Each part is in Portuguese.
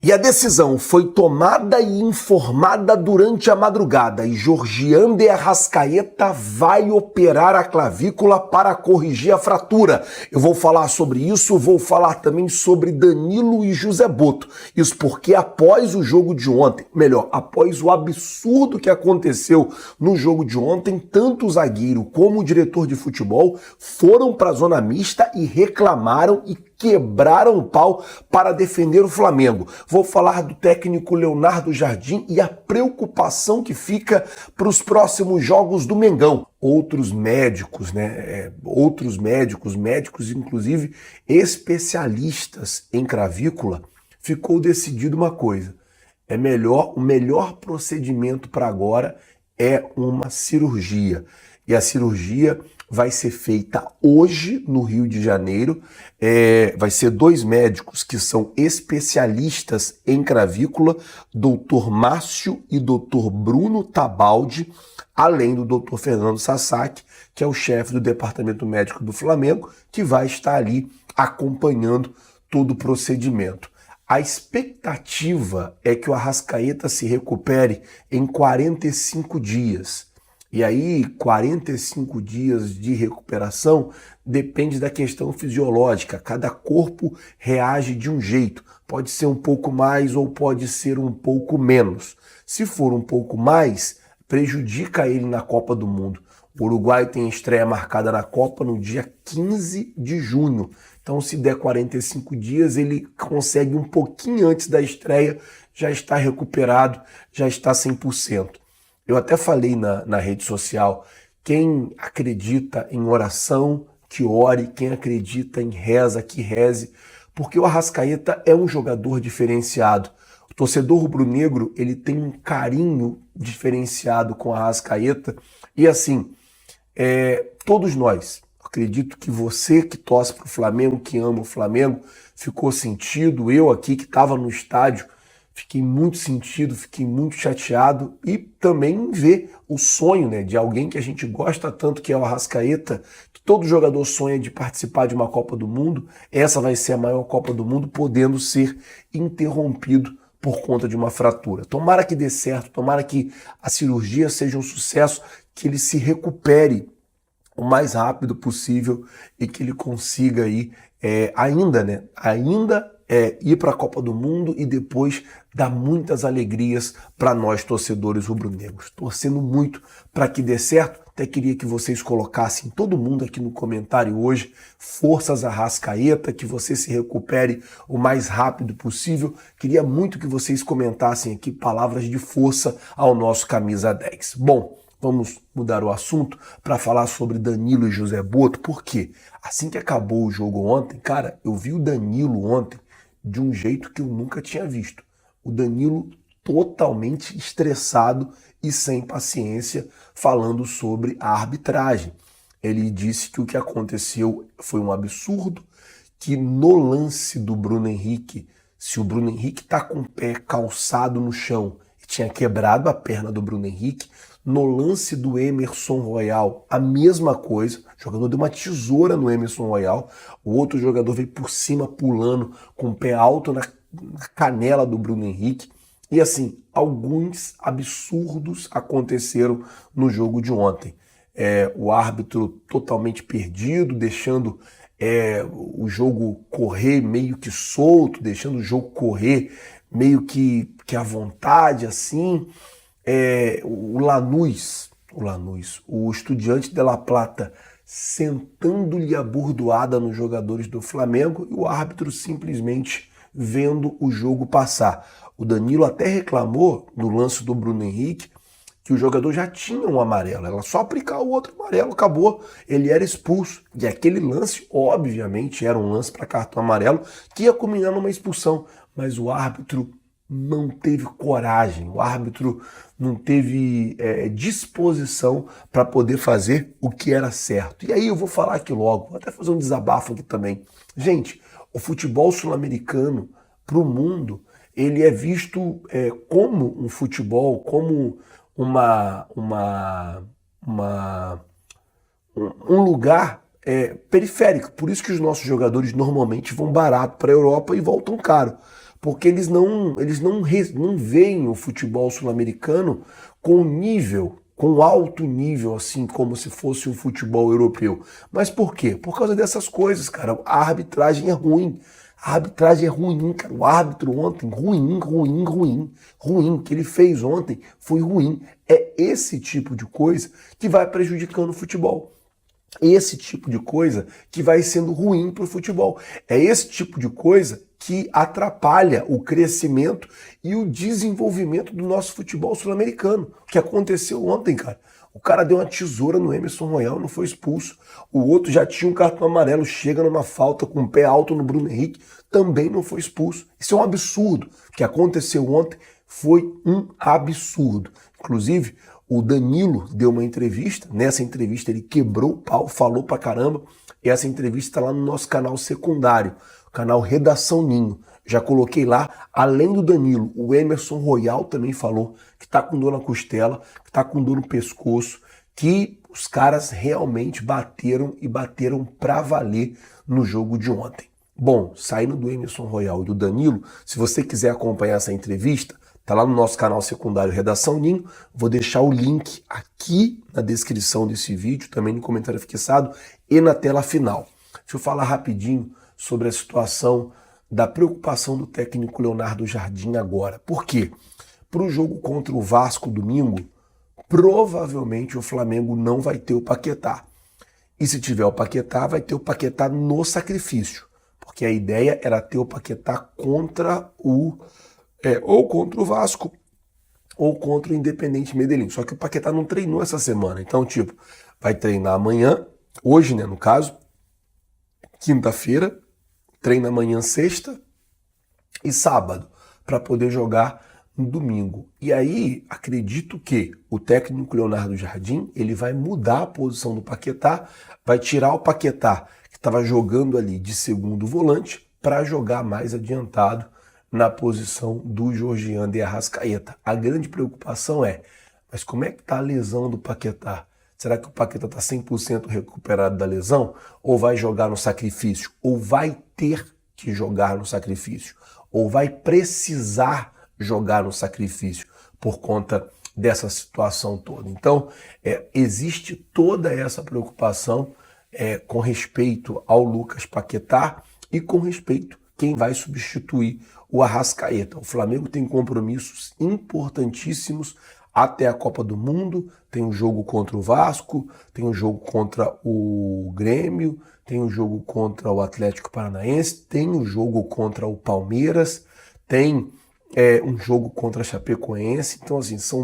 E a decisão foi tomada e informada durante a madrugada e Georgian de Arrascaeta vai operar a clavícula para corrigir a fratura. Eu vou falar sobre isso, vou falar também sobre Danilo e José Boto. Isso porque após o jogo de ontem, melhor, após o absurdo que aconteceu no jogo de ontem, tanto o zagueiro como o diretor de futebol foram para a zona mista e reclamaram e quebraram o pau para defender o Flamengo. Vou falar do técnico Leonardo Jardim e a preocupação que fica para os próximos jogos do Mengão. Outros médicos, médicos inclusive especialistas em clavícula, ficou decidido uma coisa. O melhor procedimento para agora é uma cirurgia. E a cirurgia vai ser feita hoje no Rio de Janeiro. Vai ser dois médicos que são especialistas em clavícula, Dr. Márcio e Dr. Bruno Tabaldi, além do Dr. Fernando Sasaki, que é o chefe do departamento médico do Flamengo, que vai estar ali acompanhando todo o procedimento. A expectativa é que o Arrascaeta se recupere em 45 dias. E aí, 45 dias de recuperação depende da questão fisiológica. Cada corpo reage de um jeito. Pode ser um pouco mais ou pode ser um pouco menos. Se for um pouco mais, prejudica ele na Copa do Mundo. O Uruguai tem estreia marcada na Copa no dia 15 de junho. Então, se der 45 dias, ele consegue um pouquinho antes da estreia, já está recuperado, já está 100%. Eu até falei na rede social, quem acredita em oração, que ore, quem acredita em reza, que reze, porque o Arrascaeta é um jogador diferenciado. O torcedor rubro-negro, ele tem um carinho diferenciado com o Arrascaeta e assim, todos nós, acredito que você que torce para o Flamengo, que ama o Flamengo, ficou sentido, eu aqui que estava no estádio, fiquei muito sentido, fiquei muito chateado e também em ver o sonho, de alguém que a gente gosta tanto, que é o Arrascaeta, que todo jogador sonha de participar de uma Copa do Mundo. Essa vai ser a maior Copa do Mundo, podendo ser interrompido por conta de uma fratura. Tomara que dê certo, tomara que a cirurgia seja um sucesso, que ele se recupere o mais rápido possível e que ele consiga aí ir para a Copa do Mundo e depois dar muitas alegrias para nós torcedores rubro-negros. Torcendo muito para que dê certo. Até queria que vocês colocassem todo mundo aqui no comentário hoje, forças Arrascaeta, que você se recupere o mais rápido possível. Queria muito que vocês comentassem aqui palavras de força ao nosso camisa 10. Bom, vamos mudar o assunto para falar sobre Danilo e José Boto, porque assim que acabou o jogo ontem, cara, eu vi o Danilo ontem de um jeito que eu nunca tinha visto. O Danilo totalmente estressado e sem paciência, falando sobre a arbitragem. Ele disse que o que aconteceu foi um absurdo, que no lance do Bruno Henrique, se o Bruno Henrique está com o pé calçado no chão e tinha quebrado a perna do Bruno Henrique, no lance do Emerson Royal, a mesma coisa. O jogador deu uma tesoura no Emerson Royal, o outro jogador veio por cima pulando com o pé alto na canela do Bruno Henrique. E assim, alguns absurdos aconteceram no jogo de ontem. O árbitro totalmente perdido, deixando o jogo correr meio que solto, deixando o jogo correr meio que à vontade, assim. O Lanús, o Estudiante de La Plata, sentando-lhe a burdoada nos jogadores do Flamengo e o árbitro simplesmente vendo o jogo passar. O Danilo até reclamou no lance do Bruno Henrique que o jogador já tinha um amarelo, era só aplicar o outro amarelo, acabou, ele era expulso. E aquele lance, obviamente, era um lance para cartão amarelo que ia culminar numa expulsão, mas o árbitro não teve coragem, o árbitro não teve disposição para poder fazer o que era certo. E aí eu vou falar aqui logo, vou até fazer um desabafo aqui também. Gente, o futebol sul-americano para o mundo, ele é visto como um futebol, como um lugar periférico. Por isso que os nossos jogadores normalmente vão barato para a Europa e voltam caro. porque eles não veem o futebol sul-americano com nível, com alto nível, assim como se fosse o futebol europeu. Mas por quê? Por causa dessas coisas, cara. A arbitragem é ruim. A arbitragem é ruim, cara. O árbitro ontem, ruim. Ruim. O que ele fez ontem foi ruim. É esse tipo de coisa que vai prejudicando o futebol. Esse tipo de coisa que vai sendo ruim para o futebol. É esse tipo de coisa que atrapalha o crescimento e o desenvolvimento do nosso futebol sul-americano. O que aconteceu ontem, cara? O cara deu uma tesoura no Emerson Royal, não foi expulso. O outro já tinha um cartão amarelo, chega numa falta com o pé alto no Bruno Henrique, também não foi expulso. Isso é um absurdo. O que aconteceu ontem foi um absurdo. Inclusive, o Danilo deu uma entrevista, nessa entrevista ele quebrou o pau, falou pra caramba, e essa entrevista está lá no nosso canal secundário, canal Redação Ninho. Já coloquei lá, além do Danilo, o Emerson Royal também falou que tá com dor na costela, que tá com dor no pescoço, que os caras realmente bateram e bateram pra valer no jogo de ontem. Bom, saindo do Emerson Royal e do Danilo, se você quiser acompanhar essa entrevista, tá lá no nosso canal secundário Redação Ninho. Vou deixar o link aqui na descrição desse vídeo, também no comentário fixado e na tela final. Deixa eu falar rapidinho sobre a situação da preocupação do técnico Leonardo Jardim agora. Por quê? Para o jogo contra o Vasco domingo, provavelmente o Flamengo não vai ter o Paquetá. E se tiver o Paquetá, vai ter o Paquetá no sacrifício. Porque a ideia era ter o Paquetá contra ou contra o Vasco, ou contra o Independente Medellín. Só que o Paquetá não treinou essa semana. Então, vai treinar amanhã, hoje, né, no caso, quinta-feira, treina amanhã, sexta e sábado, para poder jogar no domingo. E aí, acredito que o técnico Leonardo Jardim, ele vai mudar a posição do Paquetá, vai tirar o Paquetá, que estava jogando ali de segundo volante, para jogar mais adiantado na posição do Georgian de Arrascaeta. A grande preocupação é, mas como é que está a lesão do Paquetá? Será que o Paquetá está 100% recuperado da lesão? Ou vai jogar no sacrifício? Ou vai ter que jogar no sacrifício? Ou vai precisar jogar no sacrifício por conta dessa situação toda? Então, existe toda essa preocupação com respeito ao Lucas Paquetá e com respeito quem vai substituir o Arrascaeta. O Flamengo tem compromissos importantíssimos até a Copa do Mundo, tem um jogo contra o Vasco, tem um jogo contra o Grêmio, tem um jogo contra o Atlético Paranaense, tem um jogo contra o Palmeiras, tem um jogo contra a Chapecoense. Então, assim, são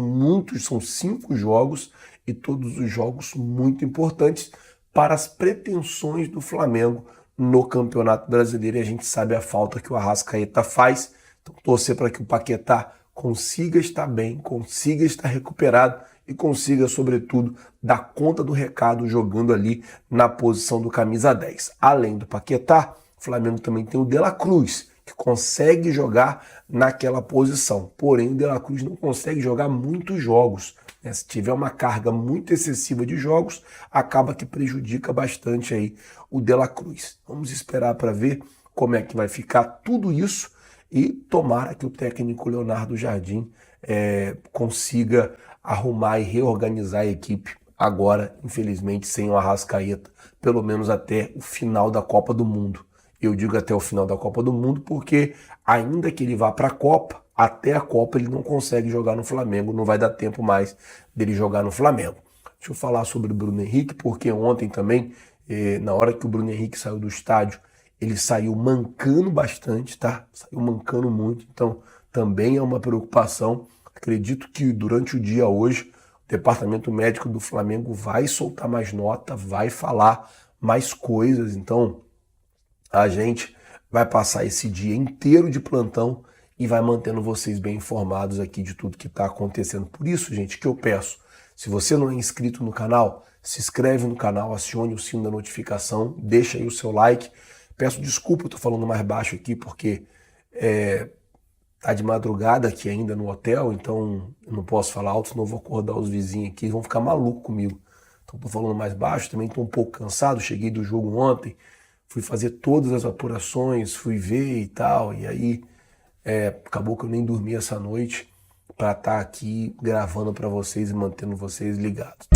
5 jogos e todos os jogos muito importantes para as pretensões do Flamengo no Campeonato Brasileiro, e a gente sabe a falta que o Arrascaeta faz. Então, torcer para que o Paquetá consiga estar bem, consiga estar recuperado e consiga, sobretudo, dar conta do recado jogando ali na posição do camisa 10. Além do Paquetá, o Flamengo também tem o De La Cruz, que consegue jogar naquela posição. Porém, o De La Cruz não consegue jogar muitos jogos. Se tiver uma carga muito excessiva de jogos, acaba que prejudica bastante aí o De La Cruz. Vamos esperar para ver como é que vai ficar tudo isso e tomara que o técnico Leonardo Jardim consiga arrumar e reorganizar a equipe agora, infelizmente, sem o Arrascaeta, pelo menos até o final da Copa do Mundo. Eu digo até o final da Copa do Mundo porque, ainda que ele vá para a Copa, até a Copa ele não consegue jogar no Flamengo, não vai dar tempo mais dele jogar no Flamengo. Deixa eu falar sobre o Bruno Henrique, porque ontem também, na hora que o Bruno Henrique saiu do estádio, ele saiu mancando bastante, tá? Saiu mancando muito, então também é uma preocupação. Acredito que durante o dia hoje, o departamento médico do Flamengo vai soltar mais nota, vai falar mais coisas, então a gente vai passar esse dia inteiro de plantão e vai mantendo vocês bem informados aqui de tudo que está acontecendo. Por isso, gente, que eu peço, se você não é inscrito no canal, se inscreve no canal, acione o sino da notificação, deixa aí o seu like. Peço desculpa, eu estou falando mais baixo aqui porque tá de madrugada aqui ainda no hotel, então eu não posso falar alto, senão eu vou acordar os vizinhos aqui, eles vão ficar malucos comigo. Então estou falando mais baixo, também estou um pouco cansado, cheguei do jogo ontem, fui fazer todas as apurações, fui ver e tal, e aí Acabou que eu nem dormi essa noite para estar aqui gravando para vocês e mantendo vocês ligados.